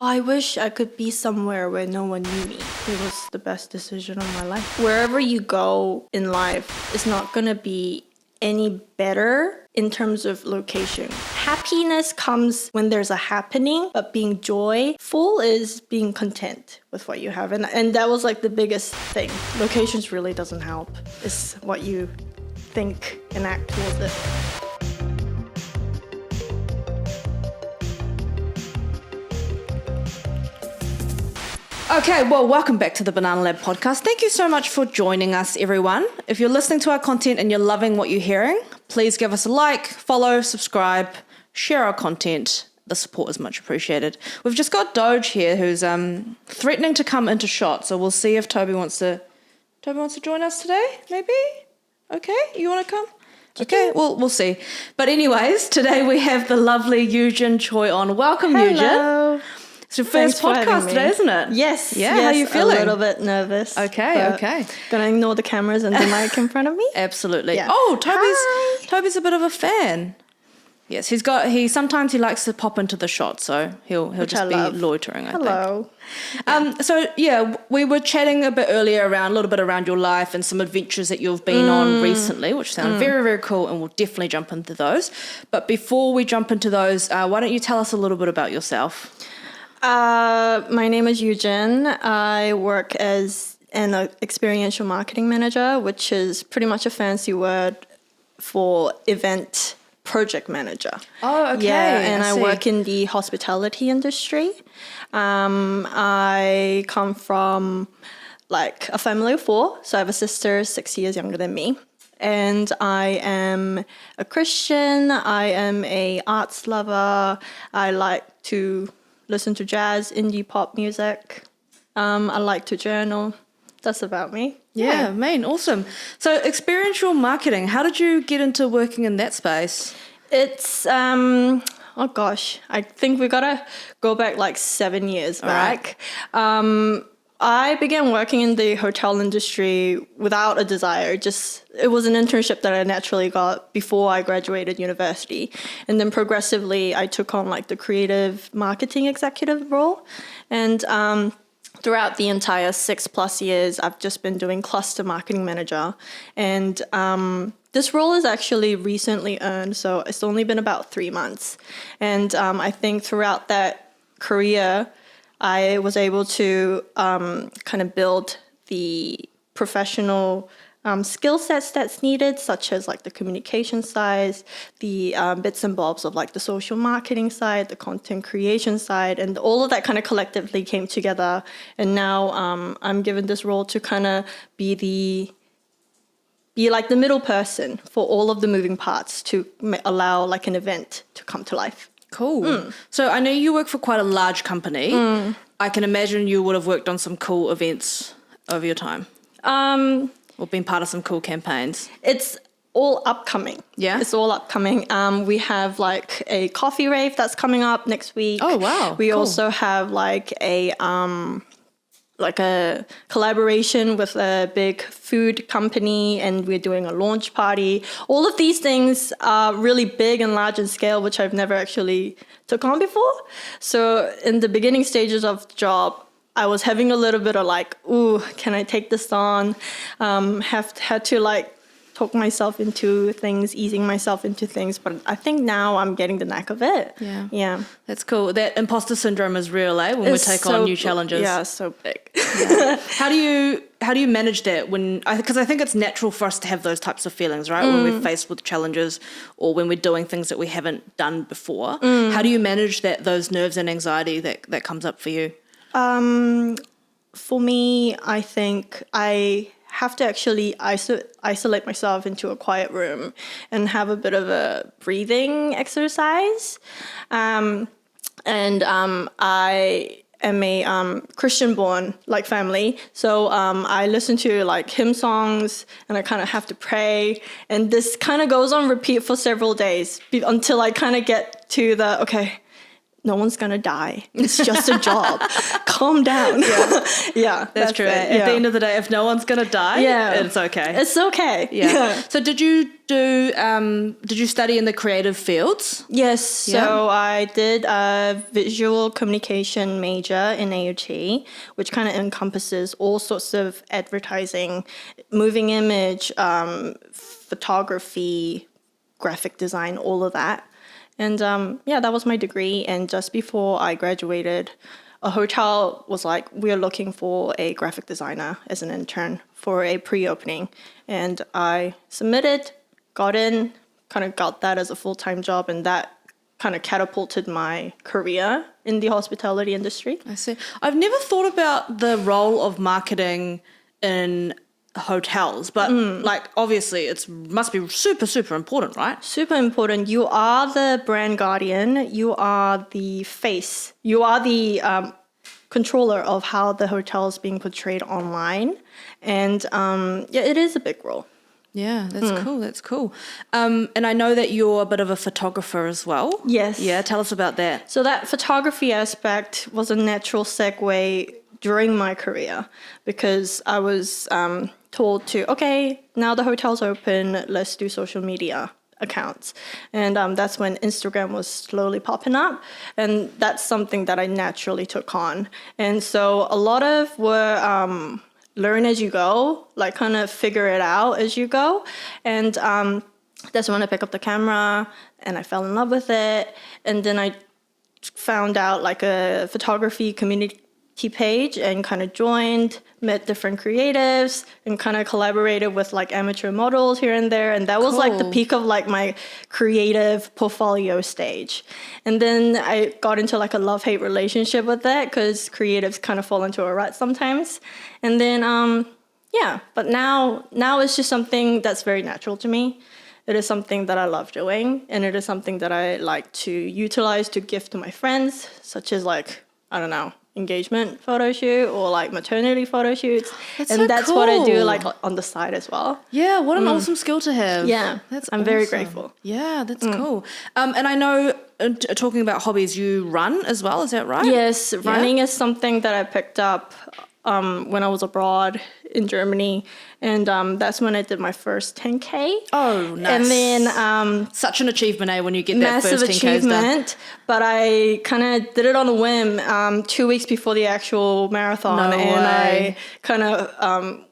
I wish I could be somewhere where no one knew me. It was the best decision of my life. Wherever you go in life, it's not going to be any better in terms of location. Happiness comes when there's a happening, but being joyful is being content with what you have. And that was like the biggest thing. Locations really doesn't help. It's what you think and act towards it. Okay, well, welcome back to the Banana Lab podcast. Thank you so much for joining us, everyone. If you're listening to our content and you're loving what you're hearing, please give us a like, follow, subscribe, share our content. The support is much appreciated. We've just got Doge here who's threatening to come into shot, so we'll see if Toby wants to join us today, maybe? Okay, you want to come? Okay, we'll see. But anyways, today we have the lovely Youjin Choi on. Welcome, Hello. Youjin. It's your first podcast today, isn't it? Yes. Yeah, yes, how are you feeling? A little bit nervous. Okay. Gonna ignore the cameras and the mic in front of me. Absolutely. Yeah. Oh, Toby's a bit of a fan. Yes, sometimes he likes to pop into the shot, so he'll just be loitering, I think. Hello. So we were chatting a little bit around your life and some adventures that you've been on recently, which sound very, very cool, and we'll definitely jump into those. But before we jump into those, why don't you tell us a little bit about yourself? My name is Youjin. I work as an experiential marketing manager, which is pretty much a fancy word for event project manager. Oh, okay. Yeah, and I work in the hospitality industry. I come from like a family of 4. So I have a sister 6 years younger than me. And I am a Christian. I am a arts lover. I like to listen to jazz, indie pop music. I like to journal. That's about me. Yeah, man, awesome. So experiential marketing, how did you get into working in that space? It's, I think we gotta go back like 7 years back. Right. I began working in the hotel industry without a desire. It was an internship that I naturally got before I graduated university. And then progressively, I took on like the creative marketing executive role. And throughout the entire 6+ years, I've just been doing cluster marketing manager. And this role is actually recently earned, so it's only been about 3 months. And I think throughout that career, I was able to kind of build the professional skill sets that's needed, such as like the communication side, the bits and bobs of like the social marketing side, the content creation side, and all of that kind of collectively came together. And now I'm given this role to kind of be like the middle person for all of the moving parts to allow like an event to come to life. Cool. So I know you work for quite a large company. I can imagine you would have worked on some cool events over your time. Or been part of some cool campaigns. It's all upcoming. Yeah? It's all upcoming. We have like a coffee rave that's coming up next week. Oh, wow. We cool. also have like a collaboration with a big food company, and we're doing a launch party. All of these things are really big and large in scale, which I've never actually took on before. So in the beginning stages of the job, I was having a little bit of like, ooh, can I take this on? Had to like talk myself into things, easing myself into things. But I think now I'm getting the knack of it. Yeah. That's cool. That imposter syndrome is real, when we take on new challenges. Yeah, so big. Yeah. How do you manage that because I think it's natural for us to have those types of feelings, right? When we're faced with challenges or when we're doing things that we haven't done before. How do you manage those nerves and anxiety that comes up for you? For me, I think I have to actually isolate myself into a quiet room and have a bit of a breathing exercise. I am a Christian-born like family, so I listen to like hymn songs, and I kind of have to pray, and this kind of goes on repeat for several days until I kind of get to no one's gonna die. It's just a job. Calm down. Yeah, That's true. it. At the end of the day, if no one's gonna die, it's okay. It's okay. Yeah. So did you study in the creative fields? Yes. So I did a visual communication major in AUT, which kind of encompasses all sorts of advertising, moving image, photography, graphic design, all of that. And that was my degree. And just before I graduated, a hotel was like, we're looking for a graphic designer as an intern for a pre-opening. And I submitted, got in, kind of got that as a full-time job. And that kind of catapulted my career in the hospitality industry. I see. I've never thought about the role of marketing in hotels, but like obviously it must be super, super important, right? Super important. You are the brand guardian. You are the face. You are the controller of how the hotel is being portrayed online. And it is a big role. Yeah, that's cool. That's cool. And I know that you're a bit of a photographer as well. Yes. Yeah, tell us about that. So that photography aspect was a natural segue during my career because I was told to, okay, now the hotel's open, let's do social media accounts. And that's when Instagram was slowly popping up. And that's something that I naturally took on. And so a lot of were learn as you go, like kind of figure it out as you go. And that's when I picked up the camera and I fell in love with it. And then I found out like a photography community page and kind of joined, met different creatives and kind of collaborated with like amateur models here and there. And that was like the peak of like my creative portfolio stage. And then I got into like a love-hate relationship with that because creatives kind of fall into a rut sometimes. And then, but now it's just something that's very natural to me. It is something that I love doing, and it is something that I like to utilize to gift to my friends, such as like, I don't know, engagement photo shoot or like maternity photo shoots. That's what I do like on the side as well. Yeah, what an awesome skill to have. Yeah, I'm very grateful. Yeah, that's cool. And I know, talking about hobbies, you run as well, is that right? Yes, running is something that I picked up when I was abroad in Germany, and that's when I did my first 10K. Oh, nice. And then such an achievement, when you get that first 10Ks achievement, done. but I kind of did it on a whim 2 weeks before the actual marathon. I kind of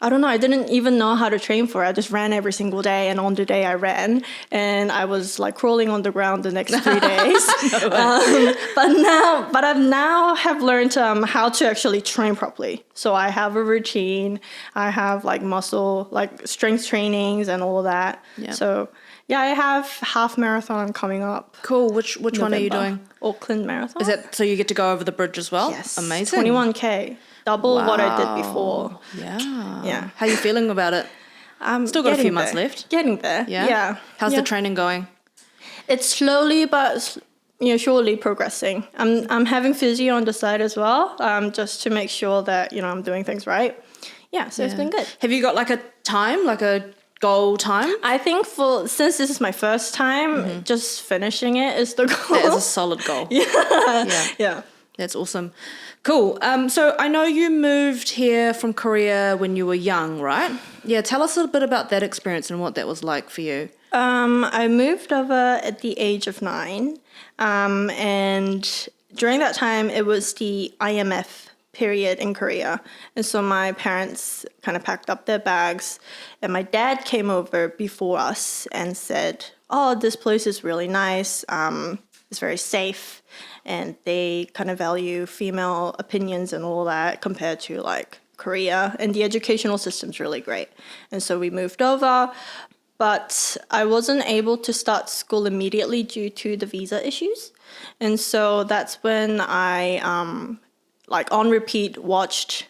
I don't know, I didn't even know how to train for it. I just ran every single day, and on the day I ran, and I was like crawling on the ground the next 3 days. But I've now have learned how to actually train properly. So I have a routine. I have like muscle, like strength trainings and all of that. Yeah. So yeah, I have half marathon coming up. Cool. Which one are you doing? Auckland Marathon. Is that so you get to go over the bridge as well? Yes. Amazing. 21K. Double what I did before. Yeah. How are you feeling about it? Still got a few months left. Getting there. Yeah. How's the training going? It's slowly but surely progressing. I'm having physio on the side as well, just to make sure that I'm doing things right. Yeah, so it's been good. Have you got like a time, like a goal time? I think since this is my first time, just finishing it is the goal. That is a solid goal. Yeah. That's awesome. Cool. So I know you moved here from Korea when you were young, right? Yeah, tell us a little bit about that experience and what that was like for you. I moved over at the age of 9. And during that time, it was the IMF period in Korea. And so my parents kind of packed up their bags, and my dad came over before us and said, oh, this place is really nice. It's very safe. And they kind of value female opinions and all that compared to like Korea. And the educational system's really great. And so we moved over. But I wasn't able to start school immediately due to the visa issues. And so that's when I, on repeat, watched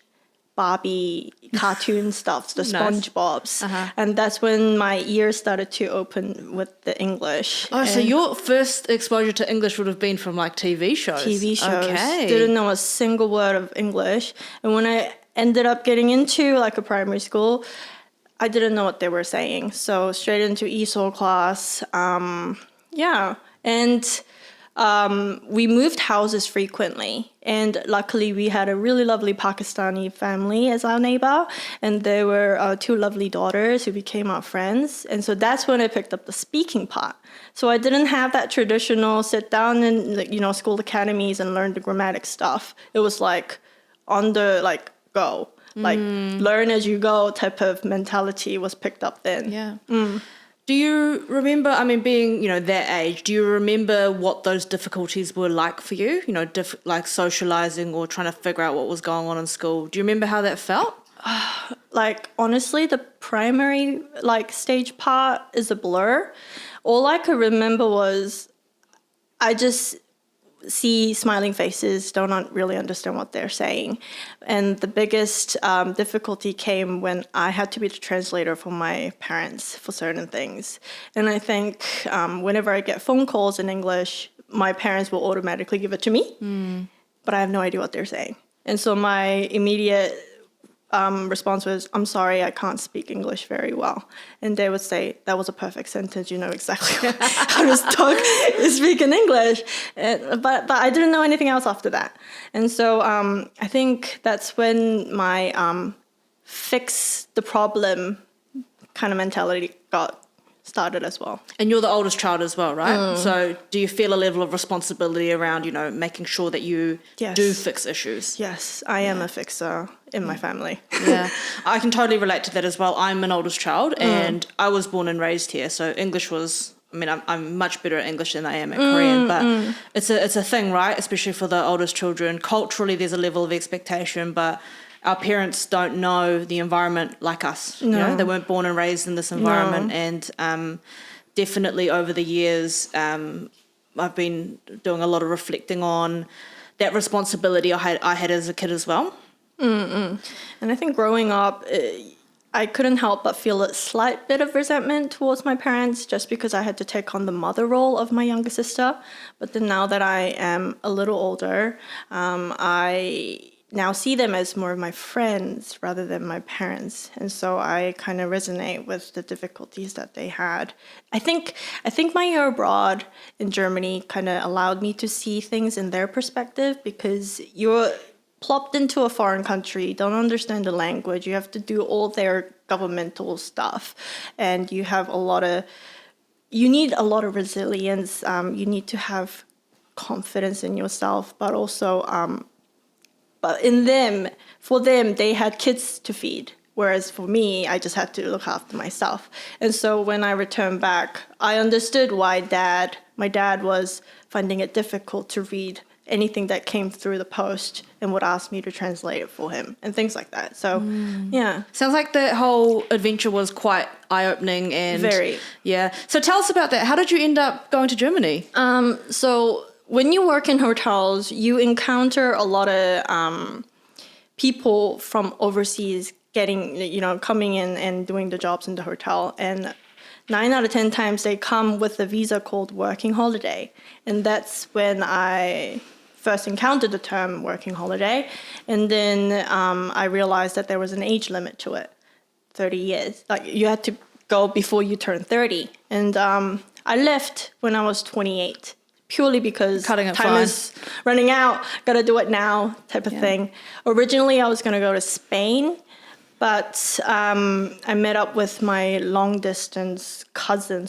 Barbie cartoon stuff, the SpongeBob's. And that's when my ears started to open with the English. Oh, so your first exposure to English would have been from like TV shows? TV shows. Okay. Didn't know a single word of English. And when I ended up getting into like a primary school, I didn't know what they were saying. So straight into ESOL class. And we moved houses frequently. And luckily, we had a really lovely Pakistani family as our neighbor. And there were 2 lovely daughters who became our friends. And so that's when I picked up the speaking part. So I didn't have that traditional sit down in, school academies and learn the grammatic stuff. It was like on the, go. Learn as you go type of mentality was picked up then. Yeah. Do you remember, being, that age, do you remember what those difficulties were like for you? Like socializing or trying to figure out what was going on in school. Do you remember how that felt? Honestly, the primary, stage part is a blur. All I could remember was I just see smiling faces, don't really understand what they're saying. And the biggest difficulty came when I had to be the translator for my parents for certain things. And I think whenever I get phone calls in English, my parents will automatically give it to me, but I have no idea what they're saying. And so my immediate response was, I'm sorry, I can't speak English very well. And they would say, that was a perfect sentence. You know exactly how to speak in English. But I didn't know anything else after that. And so I think that's when my fix the problem kind of mentality got started as well. And you're the oldest child as well, right? So do you feel a level of responsibility around, making sure that you do fix issues? Yes, I am a fixer in my family. Yeah, I can totally relate to that as well. I'm an oldest child and I was born and raised here. So English was, I'm much better at English than I am at Korean, but it's a thing, right? Especially for the oldest children. Culturally, there's a level of expectation, but our parents don't know the environment like us. No. They weren't born and raised in this environment. No. And definitely over the years, I've been doing a lot of reflecting on that responsibility I had as a kid as well. And I think growing up, I couldn't help but feel a slight bit of resentment towards my parents just because I had to take on the mother role of my younger sister. But then now that I am a little older, I now see them as more of my friends rather than my parents. And so I kind of resonate with the difficulties that they had. I think my year abroad in Germany kind of allowed me to see things in their perspective, because you're plopped into a foreign country, don't understand the language, you have to do all their governmental stuff, and you need a lot of resilience. You need to have confidence in yourself, but also but for them, they had kids to feed. Whereas for me, I just had to look after myself. And so when I returned back, I understood why my dad was finding it difficult to read anything that came through the post and would ask me to translate it for him and things like that. So, yeah. Sounds like the whole adventure was quite eye-opening and... Very. Yeah. So tell us about that. How did you end up going to Germany? So when you work in hotels, you encounter a lot of people from overseas coming in and doing the jobs in the hotel. And 9 out of 10 times they come with a visa called working holiday. And that's when I first encountered the term working holiday. And then I realized that there was an age limit to it, 30 years. You had to go before you turn 30. And I left when I was 28. Purely because time is running out, gotta do it now type of thing. Originally, I was gonna go to Spain, but I met up with my long distance cousin,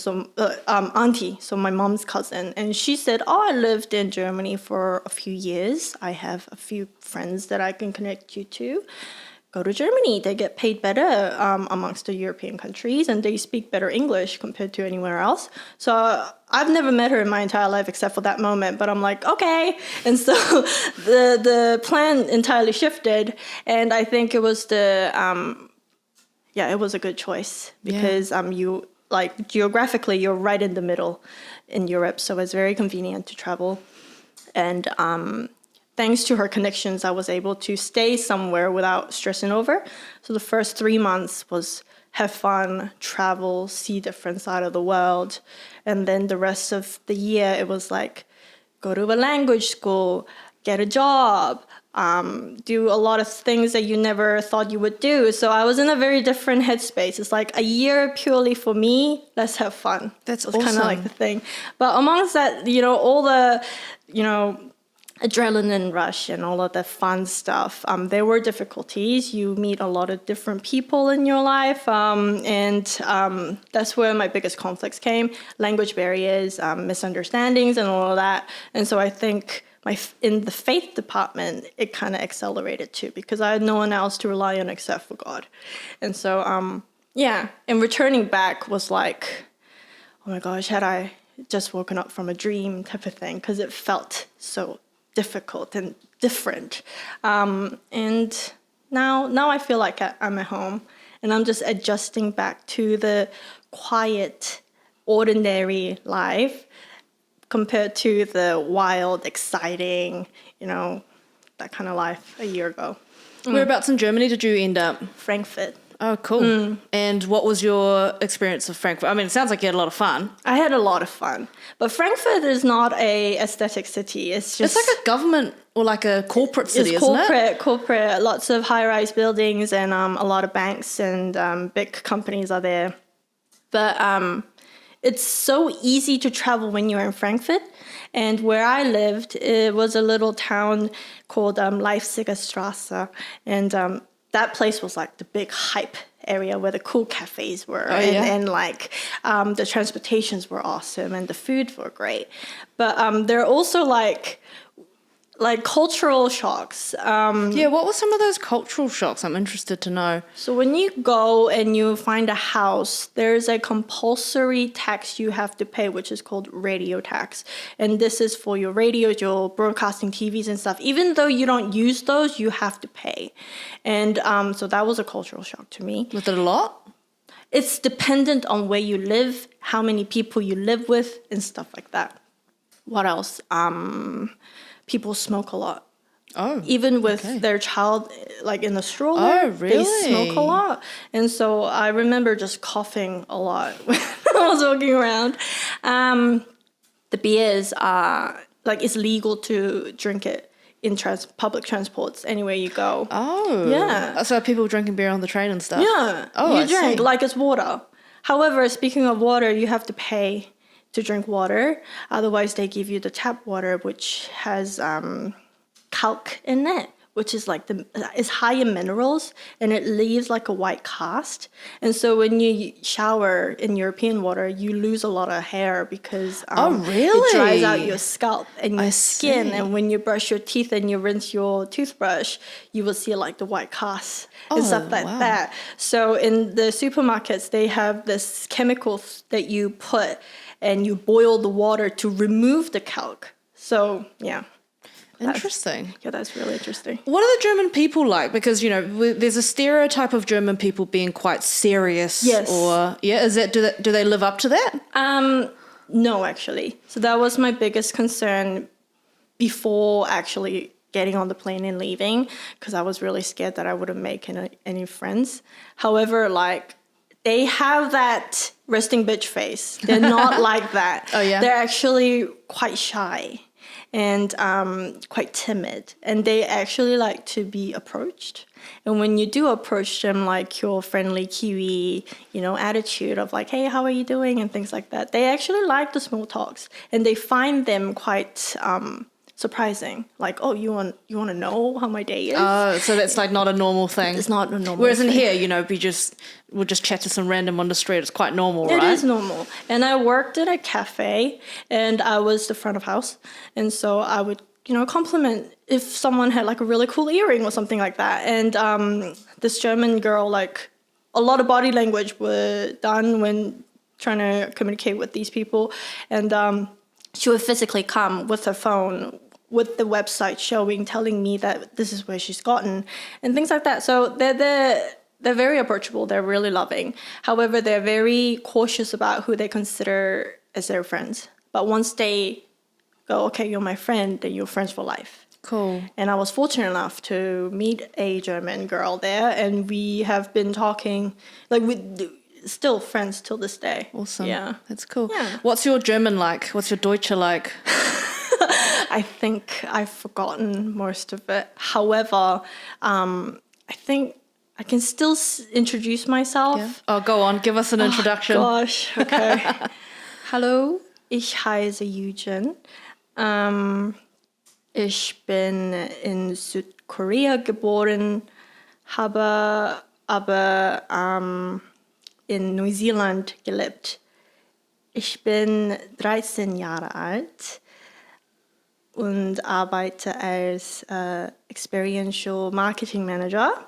auntie, so my mom's cousin, and she said, I lived in Germany for a few years. I have a few friends that I can connect you to. Go to Germany. They get paid better amongst the European countries, and they speak better English compared to anywhere else. So I've never met her in my entire life except for that moment, but I'm like, okay. And so the plan entirely shifted, and I think it was it was a good choice because geographically you're right in the middle in Europe, so it's very convenient to travel. And thanks to her connections, I was able to stay somewhere without stressing over. So the first 3 months was have fun, travel, see different side of the world. And then the rest of the year, it was like, go to a language school, get a job, do a lot of things that you never thought you would do. So I was in a very different headspace. It's like a year purely for me. Let's have fun. That's kind of awesome. like the thing. But amongst that, all the, adrenaline rush and all of the fun stuff, there were difficulties. You meet a lot of different people in your life, and that's where my biggest conflicts came: language barriers, misunderstandings, and all of that. And so I think in the faith department, it kind of accelerated too, because I had no one else to rely on except for God. And so and returning back was like, oh my gosh, had I just woken up from a dream type of thing, because it felt so difficult and different. And now I feel like I'm at home, and I'm just adjusting back to the quiet, ordinary life compared to the wild, exciting, that kind of life a year ago. Whereabouts in Germany did you end up? Frankfurt. Oh, cool. And what was your experience of Frankfurt? I mean, it sounds like you had a lot of fun. I had a lot of fun. But Frankfurt is not a aesthetic city. It's like a government or like a corporate city, isn't it? Corporate. Lots of high-rise buildings and a lot of banks and big companies are there. But it's so easy to travel when you're in Frankfurt. And where I lived, it was a little town called Leipziger Straße. And that place was like the big hype area where the cool cafes were. And the transportations were awesome and the food were great. But there are also like cultural shocks. What were some of those cultural shocks? I'm interested to know. So when you go and you find a house, there's a compulsory tax you have to pay, which is called radio tax. And this is for your radios, your broadcasting TVs and stuff. Even though you don't use those, you have to pay. And so that was a cultural shock to me. Was it a lot? It's dependent on where you live, how many people you live with, and stuff like that. What else? People smoke a lot. Oh, even with their child, like in the stroller. Oh, really? They smoke a lot. And so I remember just coughing a lot when I was walking around. The beers are, it's legal to drink it in public transports anywhere you go. Oh. Yeah. So are people drinking beer on the train and stuff? Yeah. Oh, you I drink see. like it's water. However, speaking of water, you have to pay to drink water. Otherwise, they give you the tap water, which has calc in it, which is it's high in minerals, and it leaves like a white cast. And so when you shower in European water, you lose a lot of hair because it dries out your scalp and your skin. And when you brush your teeth and you rinse your toothbrush, you will see like the white cast and stuff like that. So in the supermarkets, they have this chemical that you put and you boil the water to remove the calc. So, yeah. Interesting. That's really interesting. What are the German people like? Because, there's a stereotype of German people being quite serious. Yes. Do they live up to that? No, actually. So that was my biggest concern before actually getting on the plane and leaving, because I was really scared that I wouldn't make any friends. However, they have that resting bitch face. They're not like that. Oh, yeah? They're actually quite shy and quite timid. And they actually like to be approached. And when you do approach them like your friendly Kiwi, attitude of like, hey, how are you doing? And things like that, they actually like the small talks. And they find them quite surprising. Like, oh, you want to know how my day is? Oh, so that's not a normal thing. It's not a normal Whereas thing. in here, we'll just chat to some random on the street. It's quite normal, right? It is normal. And I worked at a cafe, and I was the front of house. And so I would, compliment if someone had like a really cool earring or something like that. And this German girl, a lot of body language were done when trying to communicate with these people. And she would physically come with her phone with the website telling me that this is where she's gotten and things like that. So they're very approachable. They're really loving. However, they're very cautious about who they consider as their friends. But once they go, okay, you're my friend, then you're friends for life. Cool. And I was fortunate enough to meet a German girl there, and we have been talking, still friends till this day. Awesome. Yeah. That's cool. Yeah. What's your German like? What's your Deutsche like? I think I've forgotten most of it. However, I think I can still introduce myself. Yeah. Oh, go on. Give us an introduction. Gosh, okay. Hallo, ich heiße Youjin. Ich bin in Südkorea geboren, habe aber in Neuseeland gelebt. Ich bin 13 Jahre alt und arbeite als experiential Marketing Manager.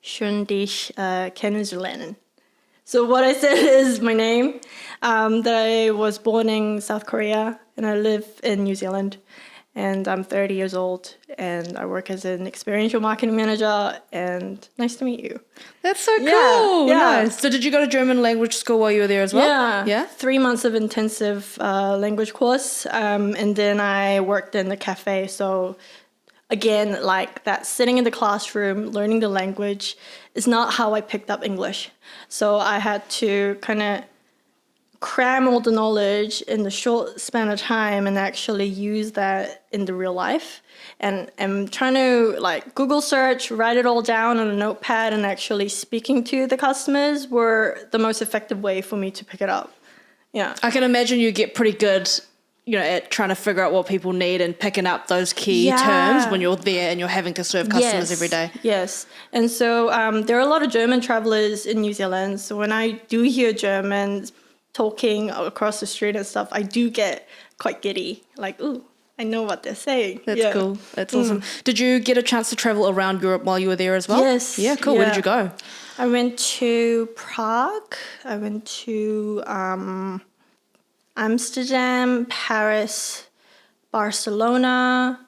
Schön, dich kennenzulernen. So what I said is my name, that I was born in South Korea and I live in New Zealand. And I'm 30 years old and I work as an experiential marketing manager, and nice to meet you. That's so cool. Yeah. Nice. So did you go to German language school while you were there as well? Yeah. Yeah? 3 months of intensive language course. And then I worked in the cafe. So again, like that sitting in the classroom, learning the language is not how I picked up English. So I had to kind of cram all the knowledge in the short span of time and actually use that in the real life. And I'm trying to like Google search, write it all down on a notepad, and actually speaking to the customers were the most effective way for me to pick it up. Yeah. I can imagine you get pretty good, at trying to figure out what people need and picking up those key terms when you're there and you're having to serve customers every day. Yes. And so there are a lot of German travelers in New Zealand. So when I do hear Germans talking across the street and stuff, I do get quite giddy. Like, ooh, I know what they're saying. That's cool. That's awesome. Did you get a chance to travel around Europe while you were there as well? Yes. Yeah, cool. Where did you go? I went to Prague. I went to Amsterdam, Paris, Barcelona.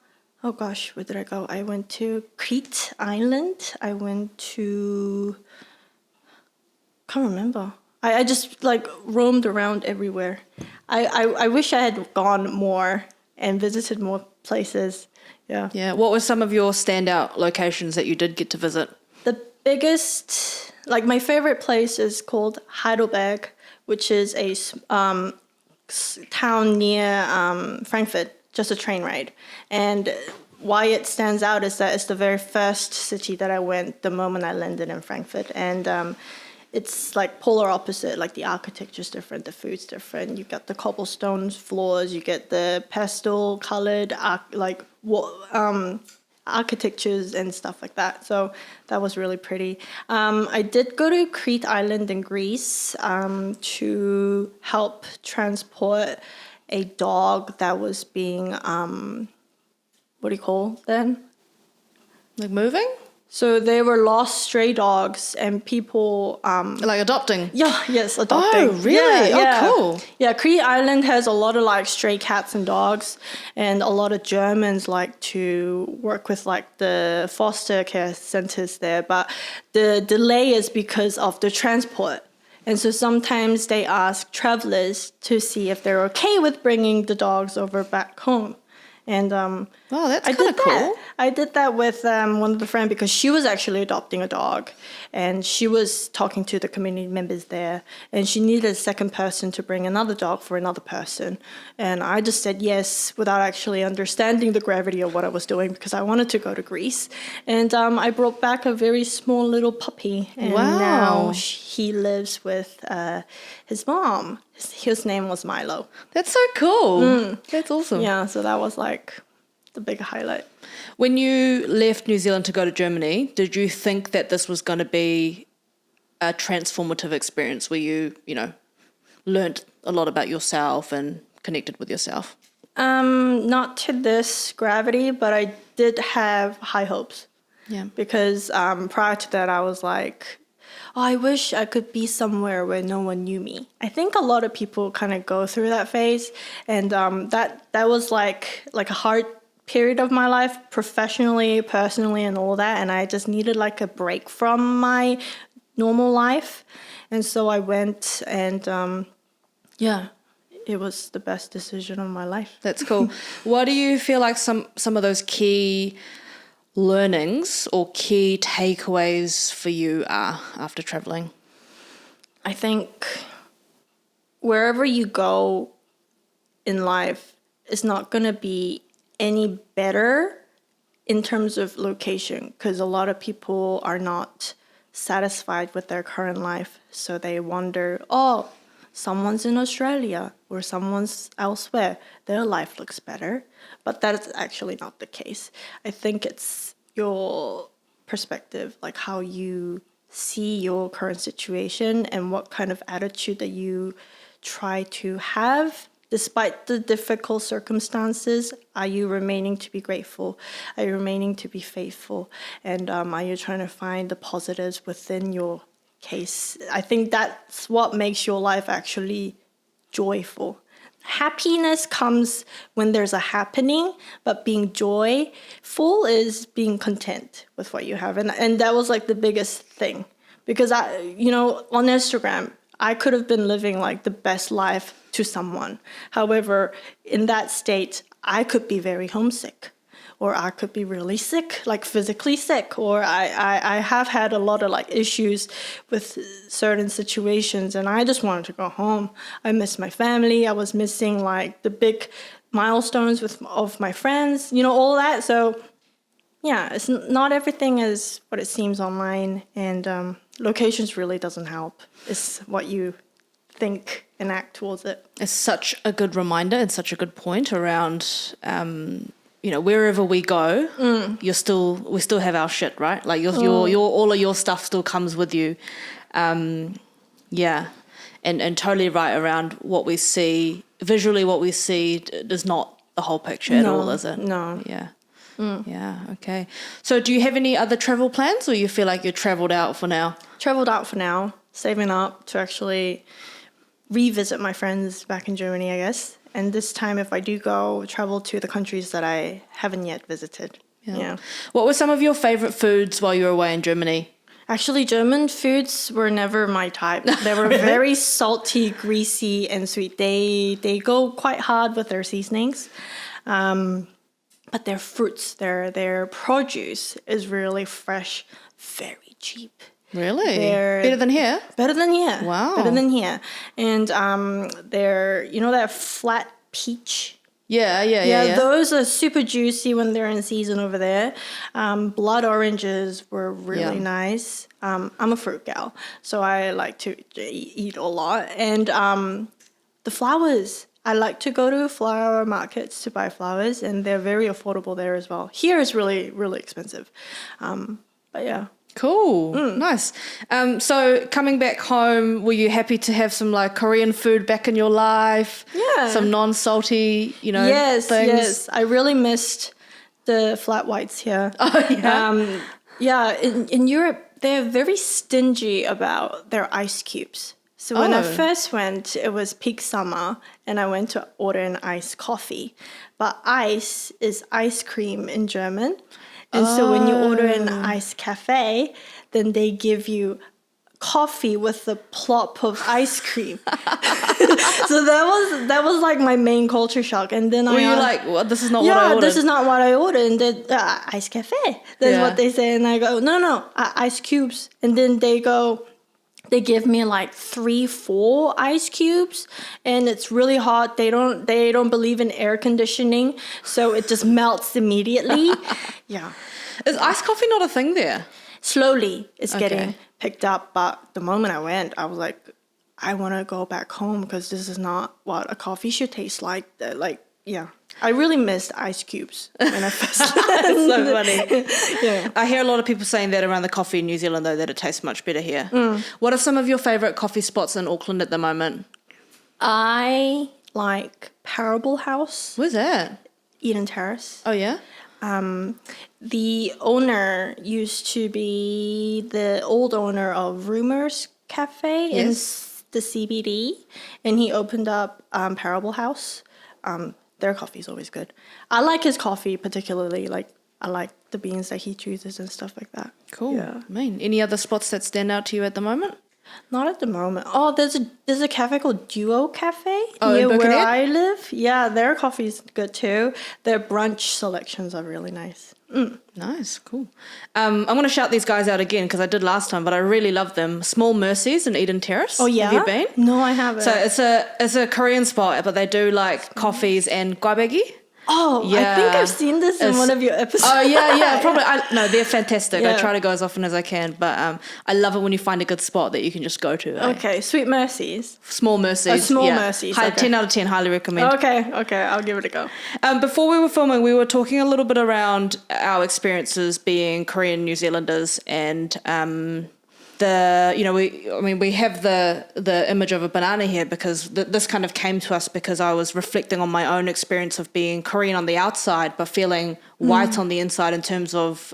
Oh gosh, where did I go? I went to Crete Island. I went to... can't remember. I just like roamed around everywhere. I wish I had gone more and visited more places. Yeah. Yeah. What were some of your standout locations that you did get to visit? The biggest, like my favorite place is called Heidelberg, which is a town near Frankfurt, just a train ride. And why it stands out is that it's the very first city that I went the moment I landed in Frankfurt. And it's like polar opposite, like the architecture's different, the food's different. You got the cobblestone floors, you get the pastel colored architectures and stuff like that. So that was really pretty. I did go to Crete Island in Greece to help transport a dog that was being, what do you call them? Like moving? So they were lost stray dogs and people... like adopting? Yeah, yes, adopting. Oh, really? Yeah. Cool. Yeah, Crete Island has a lot of like stray cats and dogs, and a lot of Germans like to work with like the foster care centers there, but the delay is because of the transport. And so sometimes they ask travelers to see if they're okay with bringing the dogs over back home. And wow, that's kind of cool. I did that with one of the friends because she was actually adopting a dog, and she was talking to the community members there, and she needed a second person to bring another dog for another person. And I just said yes without actually understanding the gravity of what I was doing because I wanted to go to Greece. And I brought back a very small little puppy, and now he lives with his mom. His name was Milo. That's so cool. That's awesome. Yeah, so that was like the big highlight. When you left New Zealand to go to Germany, did you think that this was going to be a transformative experience where you learned a lot about yourself and connected with yourself? Not to this gravity, but I did have high hopes. Yeah. Because prior to that, I was like, oh, I wish I could be somewhere where no one knew me. I think a lot of people kind of go through that phase, and that was like a hard period of my life, professionally, personally, and all that. And I just needed like a break from my normal life, and so I went, and it was the best decision of my life. That's cool. What do you feel like some of those key learnings or key takeaways for you are after traveling? I think wherever you go in life is not going to be any better in terms of location, because a lot of people are not satisfied with their current life. So they wonder, oh, someone's in Australia or someone's elsewhere. Their life looks better. But that's actually not the case. I think it's your perspective, like how you see your current situation and what kind of attitude that you try to have despite the difficult circumstances. Are you remaining to be grateful? Are you remaining to be faithful? And are you trying to find the positives within your case? I think that's what makes your life actually joyful. Happiness comes when there's a happening, but being joyful is being content with what you have. And that was like the biggest thing, because on Instagram, I could have been living like the best life to someone. However, in that state, I could be very homesick, or I could be really sick, like physically sick, or I have had a lot of like issues with certain situations, and I just wanted to go home. I miss my family. I was missing like the big milestones of my friends, all that. So yeah, it's not everything is what it seems online, and locations really doesn't help. It's what you think and act towards it. It's such a good reminder and such a good point around, wherever we go, we still have our shit, right? Like your all of your stuff still comes with you. And totally right around what we see visually. What we see is not the whole picture at all, is it? No. Yeah. Yeah. Okay. So, do you have any other travel plans, or you feel like you're traveled out for now? Traveled out for now, saving up to actually revisit my friends back in Germany, I guess. And this time, if I do go, travel to the countries that I haven't yet visited. Yeah. What were some of your favorite foods while you were away in Germany? Actually, German foods were never my type. They were very salty, greasy, and sweet. They go quite hard with their seasonings. But their fruits, their produce is really fresh, very cheap. Really? Better than here? Better than here. Wow. Better than here. And they're, that flat peach? Yeah. Those are super juicy when they're in season over there. Blood oranges were really nice. I'm a fruit gal, so I like to eat a lot. And the flowers. I like to go to flower markets to buy flowers, and they're very affordable there as well. Here is really, really expensive. But yeah. Cool. Nice. So coming back home, were you happy to have some like Korean food back in your life? Yeah. Some non-salty, things? Yes. I really missed the flat whites here. Oh, yeah? In Europe, they're very stingy about their ice cubes. So when I first went, it was peak summer, and I went to order an iced coffee. But ice is ice cream in German. And so when you order an iced cafe, then they give you coffee with a plop of ice cream. So that was like my main culture shock. And then were you like, well, this is not what I ordered? Yeah, this is not what I ordered. And then ice cafe. That's what they say. And I go, no, ice cubes. And then they give me like 3-4 ice cubes, and it's really hot. They don't believe in air conditioning, so it just melts immediately. Yeah. Is iced coffee not a thing there? Slowly it's getting picked up, but the moment I went, I was like, I want to go back home because this is not what a coffee should taste like. I really missed ice cubes when I first It's so funny. Yeah. I hear a lot of people saying that around the coffee in New Zealand, though, that it tastes much better here. What are some of your favourite coffee spots in Auckland at the moment? I like Parable House. Where's that? Eden Terrace. Oh, yeah? The owner used to be the old owner of Rumors Cafe in the CBD, and he opened up Parable House. Their coffee is always good. I like his coffee particularly. Like, I like the beans that he chooses and stuff like that. Cool. Yeah. Any other spots that stand out to you at the moment? Not at the moment. Oh, there's a cafe called Duo Cafe near where I live. Yeah, their coffee is good too. Their brunch selections are really nice. Nice, cool. I'm going to shout these guys out again because I did last time, but I really love them. Small Mercies in Eden Terrace. Oh yeah, have you been? No, I haven't. So it's a Korean spot, but they do like coffees and gwabegi. Oh, I think I've seen this in one of your episodes. Oh, yeah, probably. No, they're fantastic. I Yeah. try to go as often as I can, but I love it when you find a good spot that you can just go to. Eh? Okay, Sweet Mercies. Small Mercies. Small Mercies, okay. 10 out of 10, highly recommend. Okay, I'll give it a go. Before we were filming, we were talking a little bit around our experiences being Korean New Zealanders, and we have the image of a banana here because this kind of came to us because I was reflecting on my own experience of being Korean on the outside but feeling white on the inside in terms of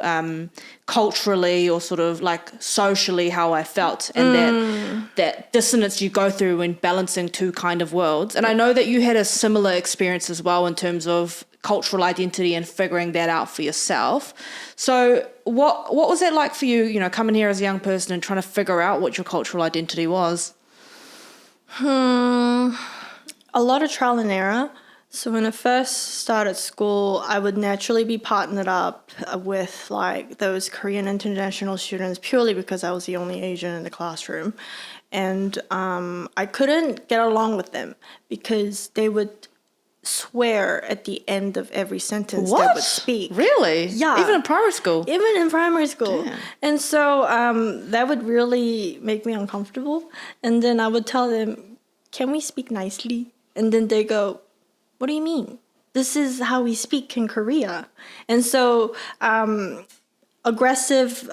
culturally or sort of like socially how I felt, and that dissonance you go through when balancing two kind of worlds. And I know that you had a similar experience as well in terms of cultural identity and figuring that out for yourself. So what was that like for you, coming here as a young person and trying to figure out what your cultural identity was? A lot of trial and error. So when I first started school, I would naturally be partnered up with like those Korean international students purely because I was the only Asian in the classroom. And I couldn't get along with them because they would swear at the end of every sentence they would speak. Really? Yeah. Even in primary school? Even in primary school. Damn. And so that would really make me uncomfortable. And then I would tell them, can we speak nicely? And then they go, what do you mean? This is how we speak in Korea. And so aggressive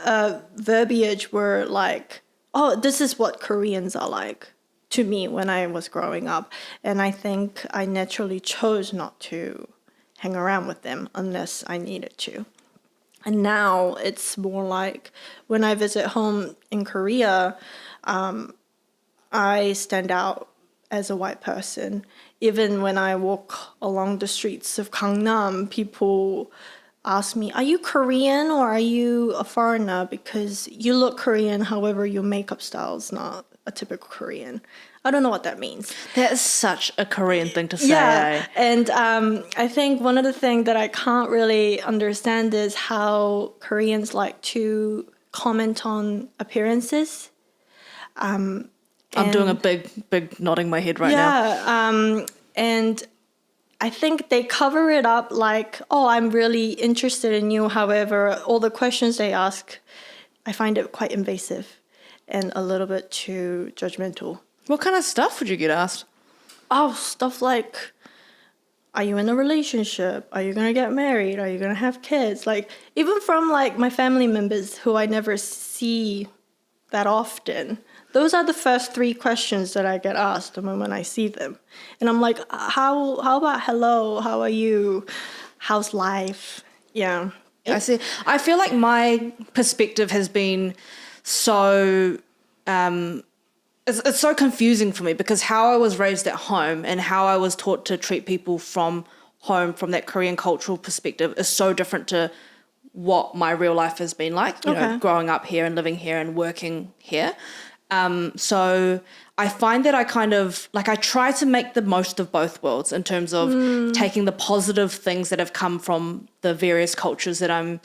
verbiage were like, oh, this is what Koreans are like to me when I was growing up. And I think I naturally chose not to hang around with them unless I needed to. And now it's more like when I visit home in Korea, I stand out as a white person. Even when I walk along the streets of Gangnam, people ask me, are you Korean or are you a foreigner? Because you look Korean, however, your makeup style is not a typical Korean. I don't know what that means. That is such a Korean thing to say. Yeah, and I think one of the things that I can't really understand is how Koreans like to comment on appearances. I'm doing a big nodding my head right now. Yeah, and I think they cover it up like, oh, I'm really interested in you. However, all the questions they ask, I find it quite invasive and a little bit too judgmental. What kind of stuff would you get asked? Oh, stuff like, are you in a relationship? Are you going to get married? Are you going to have kids? Like, even from like my family members who I never see that often. Those are the first 3 questions that I get asked the moment I see them. And I'm like, how about hello? How are you? How's life? Yeah. I see. I feel like my perspective has been so... It's so confusing for me because how I was raised at home and how I was taught to treat people from home from that Korean cultural perspective is so different to what my real life has been like, you know, growing up here and living here and working here. So I find that I kind of, like, I try to make the most of both worlds in terms of taking the positive things that have come from the various cultures that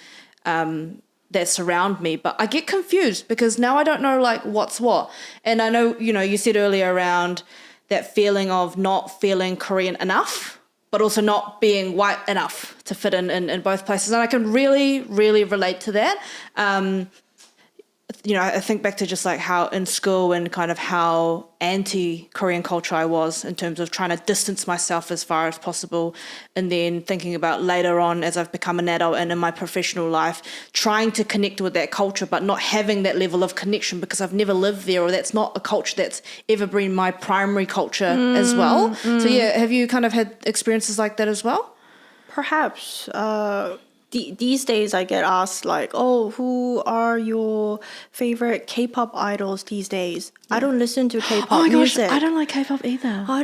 that surround me, but I get confused because now I don't know like what's what. And I know, you know, you said earlier around that feeling of not feeling Korean enough, but also not being white enough to fit in both places. And I can really, really relate to that. You know, I think back to just like how in school and kind of how anti-Korean culture I was in terms of trying to distance myself as far as possible. And then thinking about later on as I've become an adult and in my professional life, trying to connect with that culture, but not having that level of connection because I've never lived there or that's not a culture that's ever been my primary culture as well. So yeah, have you kind of had experiences like that as well? Perhaps. These days I get asked like, oh, who are your favorite K-pop idols these days? I don't listen to K-pop music. I don't like K-pop either. I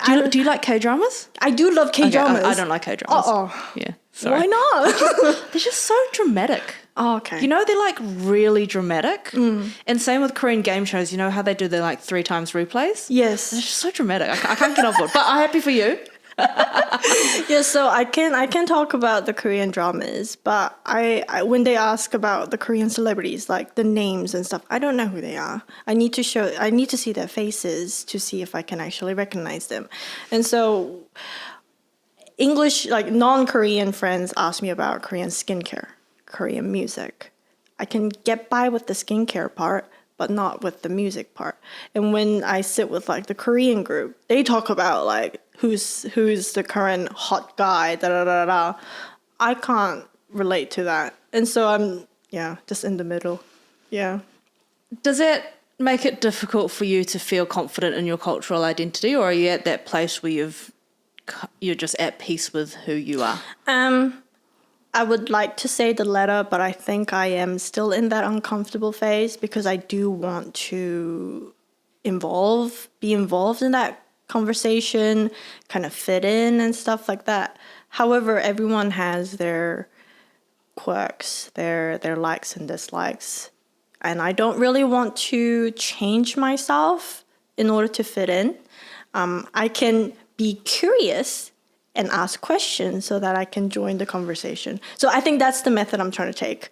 don't. Do you like K-dramas? I do love K-dramas. Okay, I don't like K-dramas. Yeah, sorry. Why not? They're just so dramatic. Oh, okay. You know, they're like really dramatic. And same with Korean game shows. You know how they do the like 3 times replays? Yes. It's just so dramatic. I can't get on board. But I'm happy for you. Yeah, so I can talk about the Korean dramas, but I when they ask about the Korean celebrities, like the names and stuff, I don't know who they are. I need to see their faces to see if I can actually recognize them. And so English, like non-Korean friends ask me about Korean skincare, Korean music. I can get by with the skincare part, but not with the music part. And when I sit with like the Korean group, they talk about like who's the current hot guy, da da da da. I can't relate to that. And so I'm just in the middle. Yeah. Does it make it difficult for you to feel confident in your cultural identity, or are you at that place where you're just at peace with who you are? I would like to say the latter, but I think I am still in that uncomfortable phase because I do want to be involved in that conversation, kind of fit in and stuff like that. However, everyone has their quirks, their likes and dislikes. And I don't really want to change myself in order to fit in. I can be curious and ask questions so that I can join the conversation. So I think that's the method I'm trying to take.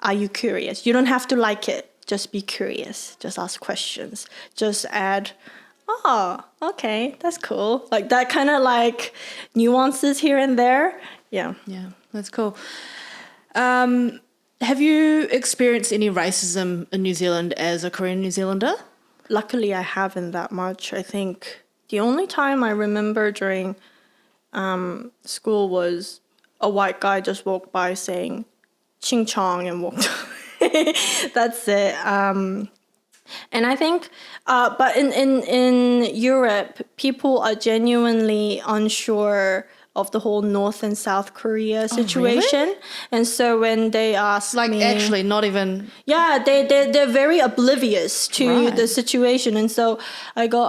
Are you curious? You don't have to like it. Just be curious. Just ask questions. Just add, oh, okay, that's cool. Like that kind of like nuances here and there. Yeah. Yeah, that's cool. Have you experienced any racism in New Zealand as a Korean New Zealander? Luckily, I haven't that much. I think the only time I remember during school was a white guy just walked by saying "ching chong" and walked away. That's it. And I think, but in Europe, people are genuinely unsure of the whole North and South Korea situation. Really? And so when they ask me, actually not even... Yeah, they're very oblivious to the situation. And so I go,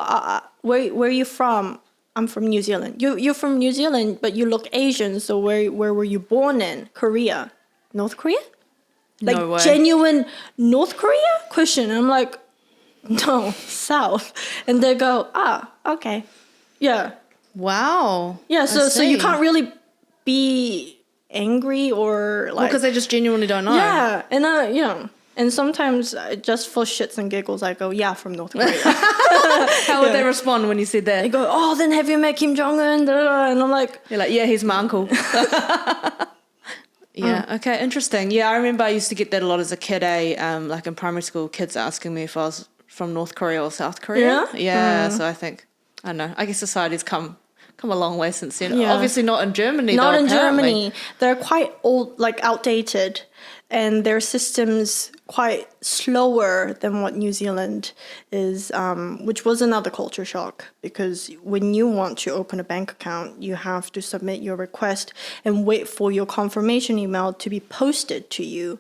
where are you from? I'm from New Zealand. You're from New Zealand, but you look Asian. So where were you born in? Korea. North Korea? Like no way. Genuine North Korea question. I'm like, no, South. And they go, okay. Yeah. Wow. Yeah, so you can't really be angry or like... because they just genuinely don't know. Yeah, and and sometimes just for shits and giggles, I go, yeah, from North Korea. How would they respond when you said that? They go, oh, then have you met Kim Jong-un? And I'm like... You're like, yeah, he's my uncle. Yeah, okay, interesting. Yeah, I remember I used to get that a lot as a kid, like in primary school, kids asking me if I was from North Korea or South Korea. Yeah, so I think, I don't know, I guess society's come a long way since then. Yeah. Obviously not in Germany, Not though, in apparently. Germany. They're quite old, like outdated, and their system's quite slower than what New Zealand is, which was another culture shock, because when you want to open a bank account, you have to submit your request and wait for your confirmation email to be posted to you.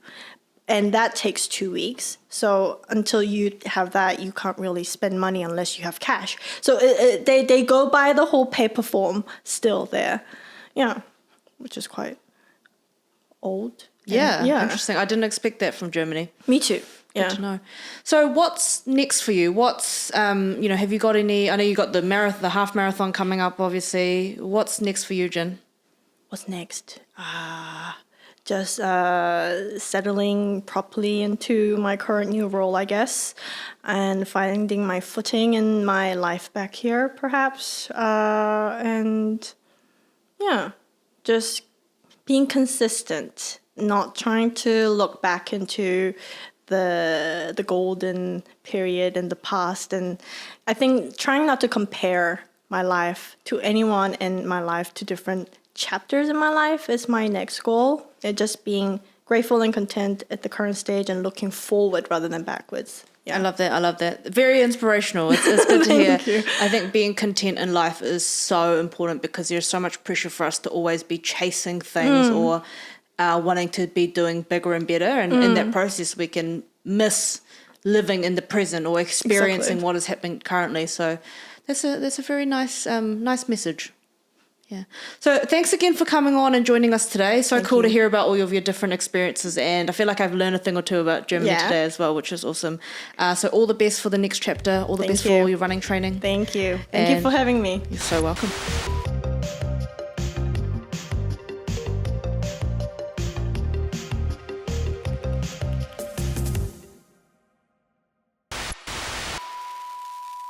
And that takes 2 weeks. So until you have that, you can't really spend money unless you have cash. So they go by the whole paper form still there. Yeah, which is quite old. Yeah, interesting. I didn't expect that from Germany. Me too. Yeah. Good to know. So what's next for you? What's, have you got any, I know you got the half marathon coming up, obviously. What's next for you, Jin? What's next? Just settling properly into my current new role, I guess, and finding my footing in my life back here, perhaps. And yeah, just being consistent, not trying to look back into the golden period in the past. And I think trying not to compare my life to anyone in my life, to different chapters in my life, is my next goal. It just being grateful and content at the current stage and looking forward rather than backwards. Yeah. I love that. Very inspirational. It's good to hear. Thank you. I think being content in life is so important because there's so much pressure for us to always be chasing things or wanting to be doing bigger and better. And in that process, we can miss living in the present or experiencing what is happening currently. So that's a very nice message. Yeah. So thanks again for coming on and joining us today. So cool to hear about all of your different experiences, and I feel like I've learned a thing or two about Germany today as well, which is awesome. So all the best for the next chapter. All the best for all your running training. Thank you. Thank you for having me. You're so welcome.